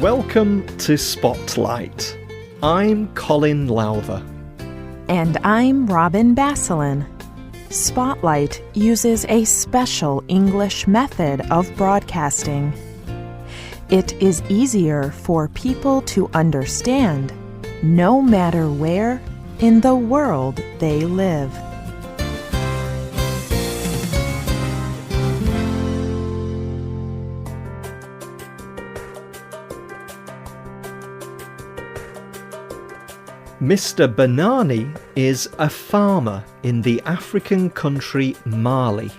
Welcome to Spotlight. I'm Colin Lowther. And I'm Robin Basselin. Spotlight uses a special English method of broadcasting. It is easier for people to understand, no matter where in the world they live. Mr. Banani is a farmer in the African country Mali.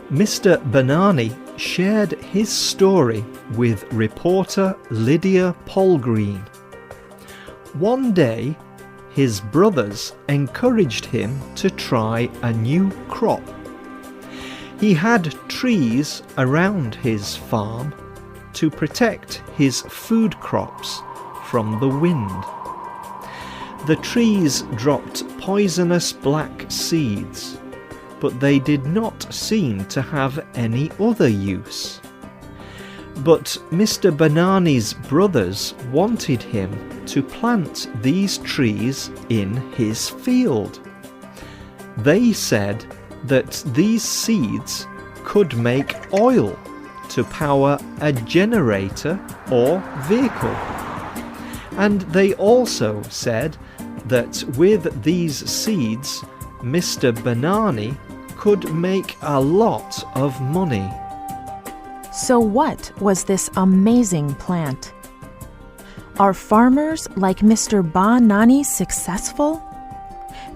Mr. Banani shared his story with reporter Lydia Polgreen. One day, his brothers encouraged him to try a new crop. He had trees around his farm to protect his food crops from the wind. The trees dropped poisonous black seeds, but they did not seem to have any other use. But Mr. Banani's brothers wanted him to plant these trees in his field. They said that these seeds could make oil to power a generator or vehicle. And they also said that with these seeds, Mr. Banani could make a lot of money. So what was this amazing plant? Are farmers like Mr. Banani successful?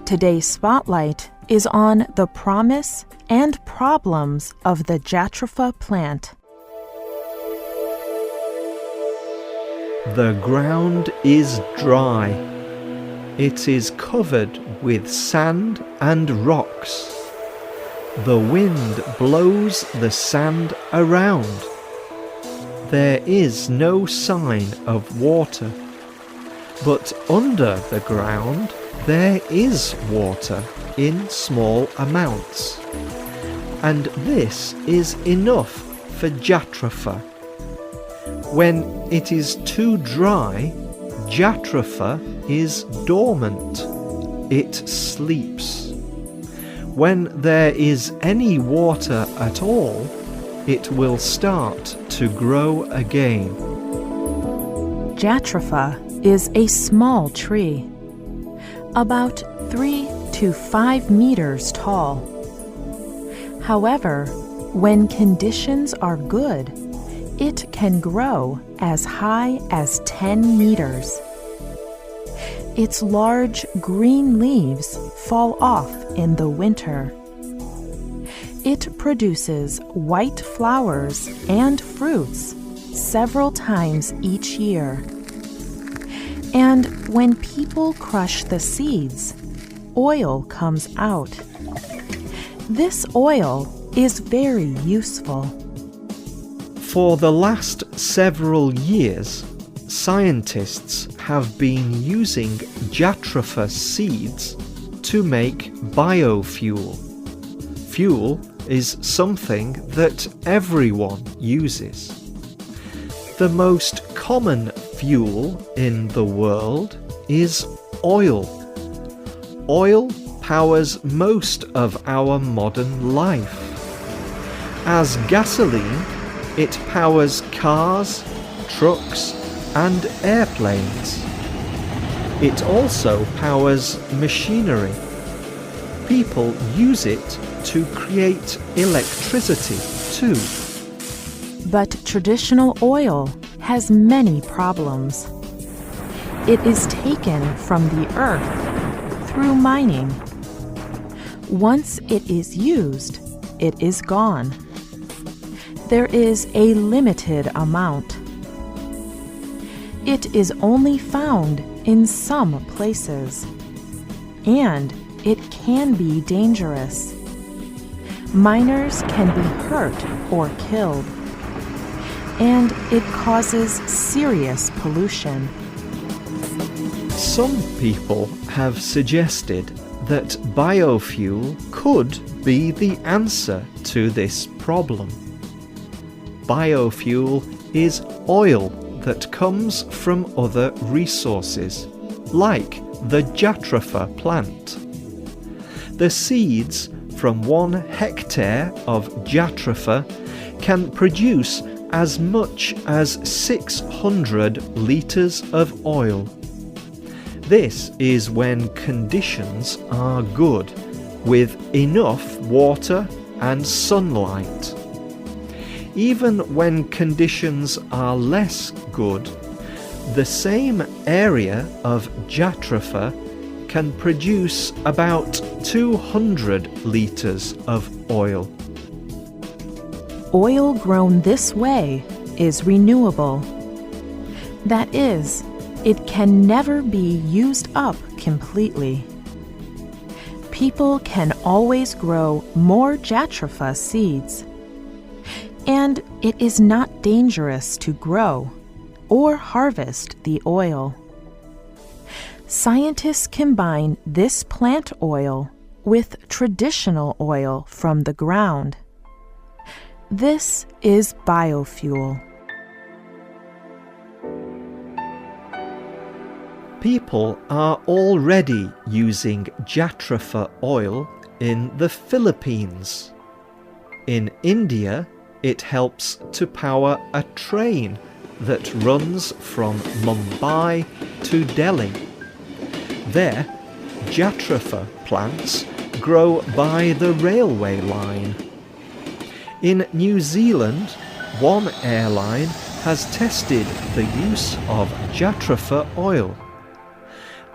Today's Spotlight is on the promise and problems of the Jatropha plant. The ground is dry. It is covered with sand and rocks. The wind blows the sand around. There is no sign of water, but under the ground there is water in small amounts. And this is enough for Jatropha. When it is too dry, Jatropha is dormant. It sleeps. When there is any water at all, it will start to grow again. Jatropha is a small tree, about 3 to 5 meters tall. However, when conditions are good, it can grow as high as 10 meters. Its large green leaves fall off in the winter. It produces white flowers and fruits several times each year. And when people crush the seeds, oil comes out. This oil is very useful. For the last several years, scientists have been using Jatropha seeds to make biofuel. Fuel is something that everyone uses. The most common fuel in the world is oil. Oil powers most of our modern life. As gasoline, it powers cars, trucks, and airplanes. It also powers machinery. People use it to create electricity too. But traditional oil has many problems. It is taken from the earth through mining. Once it is used, it is gone. There is a limited amount. It is only found in some places, and it can be dangerous. Miners can be hurt or killed, and it causes serious pollution. Some people have suggested that biofuel could be the answer to this problem. Biofuel is oil that comes from other resources, like the Jatropha plant. The seeds from 1 hectare of Jatropha can produce as much as 600 litres of oil. This is when conditions are good, with enough water and sunlight. Even when conditions are less good, the same area of Jatropha can produce about 200 litres of oil. Oil grown this way is renewable. That is, it can never be used up completely. People can always grow more Jatropha seeds. And it is not dangerous to grow or harvest the oil. Scientists combine this plant oil with traditional oil from the ground. This is biofuel. People are already using Jatropha oil in the Philippines. In India, it helps to power a train that runs from Mumbai to Delhi. There, Jatropha plants grow by the railway line. In New Zealand, one airline has tested the use of Jatropha oil.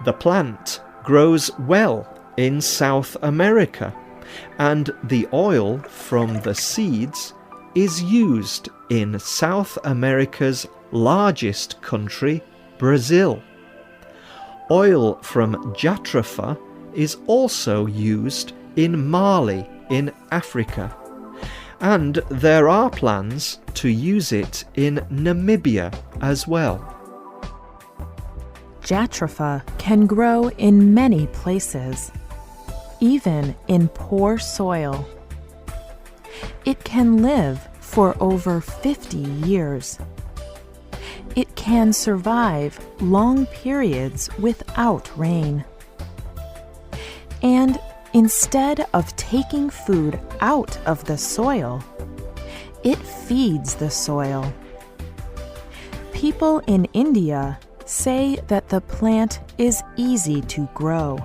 The plant grows well in South America, and the oil from the seeds is used in South America's largest country, Brazil. Oil from Jatropha is also used in Mali in Africa, and there are plans to use it in Namibia as well. Jatropha can grow in many places, even in poor soil. It can live for over 50 years. It can survive long periods without rain. And instead of taking food out of the soil, it feeds the soil. People in India say that the plant is easy to grow.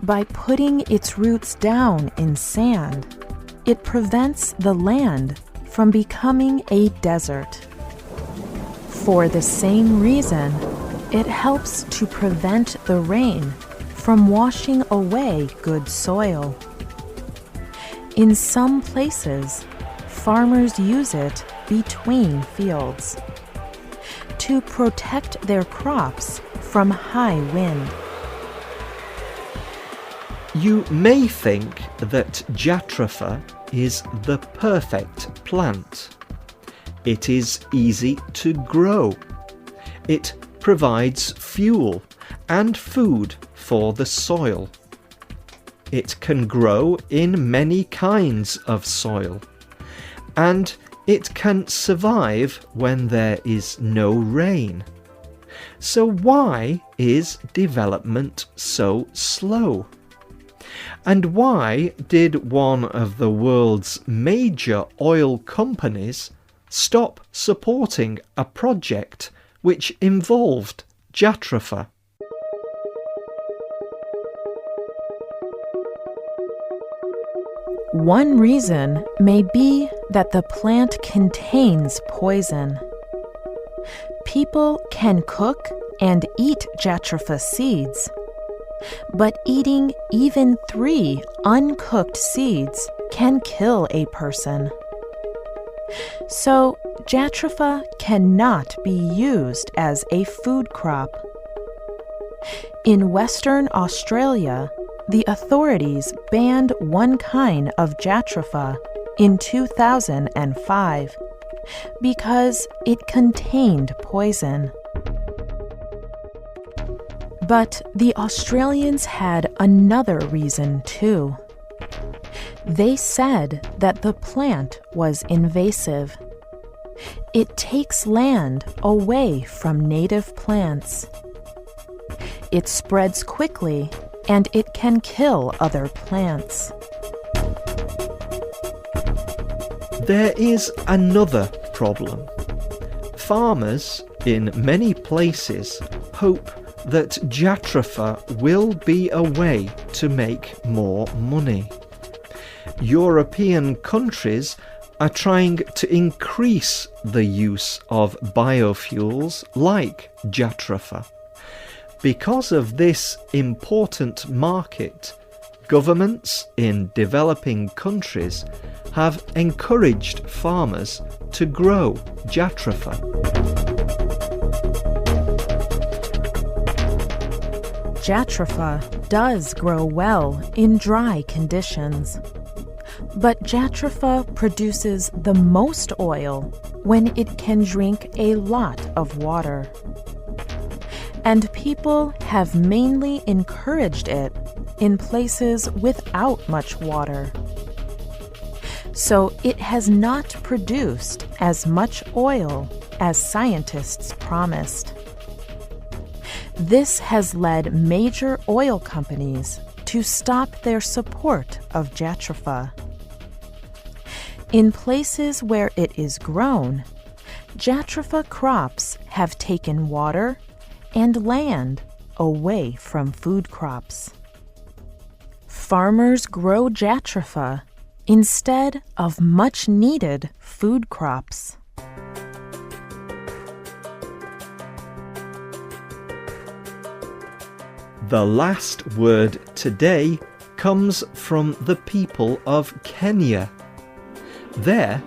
By putting its roots down in sand, it prevents the land from becoming a desert. For the same reason, it helps to prevent the rain from washing away good soil. In some places, farmers use it between fields to protect their crops from high wind. You may think that Jatropha is the perfect plant. It is easy to grow. It provides fuel and food for the soil. It can grow in many kinds of soil, and it can survive when there is no rain. So why is development so slow? And why did one of the world's major oil companies stop supporting a project which involved Jatropha? One reason may be that the plant contains poison. People can cook and eat Jatropha seeds, but eating even 3 uncooked seeds can kill a person. So, Jatropha cannot be used as a food crop. In Western Australia, the authorities banned one kind of Jatropha in 2005 because it contained poison. But the Australians had another reason too. They said that the plant was invasive. It takes land away from native plants. It spreads quickly, and it can kill other plants. There is another problem. Farmers in many places hope that Jatropha will be a way to make more money. European countries are trying to increase the use of biofuels like Jatropha. Because of this important market, governments in developing countries have encouraged farmers to grow Jatropha. Jatropha does grow well in dry conditions. But Jatropha produces the most oil when it can drink a lot of water. And people have mainly encouraged it in places without much water. So it has not produced as much oil as scientists promised. This has led major oil companies to stop their support of Jatropha. In places where it is grown, Jatropha crops have taken water and land away from food crops. Farmers grow Jatropha instead of much-needed food crops. The last word today comes from the people of Kenya. There,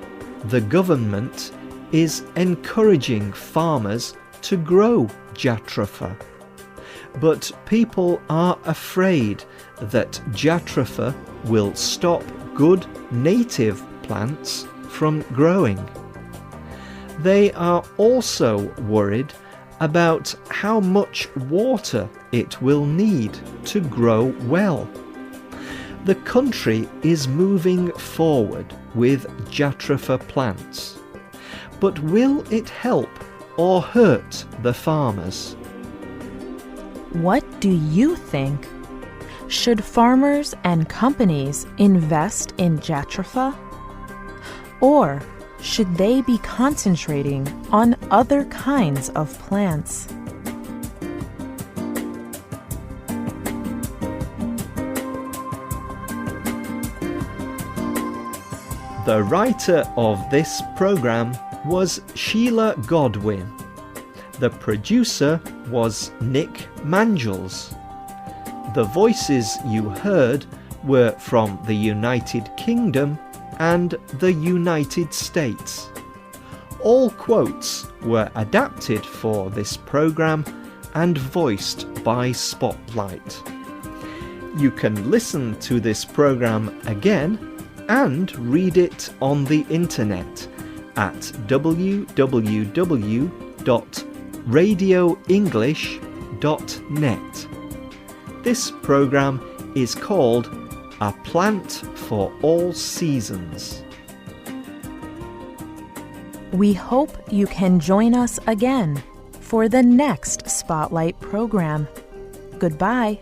the government is encouraging farmers to grow Jatropha. But people are afraid that Jatropha will stop good native plants from growing. They are also worried about how much water it will need to grow well. The country is moving forward with Jatropha plants, but will it help or hurt the farmers? What do you think? Should farmers and companies invest in Jatropha? Or should they be concentrating on other kinds of plants? The writer of this program was Sheila Godwin. The producer was Nick Mangels. The voices you heard were from the United Kingdom and the United States. All quotes were adapted for this program and voiced by Spotlight. You can listen to this program again and read it on the internet at www.radioenglish.net. This program is called A Plant for All Seasons. We hope you can join us again for the next Spotlight program. Goodbye.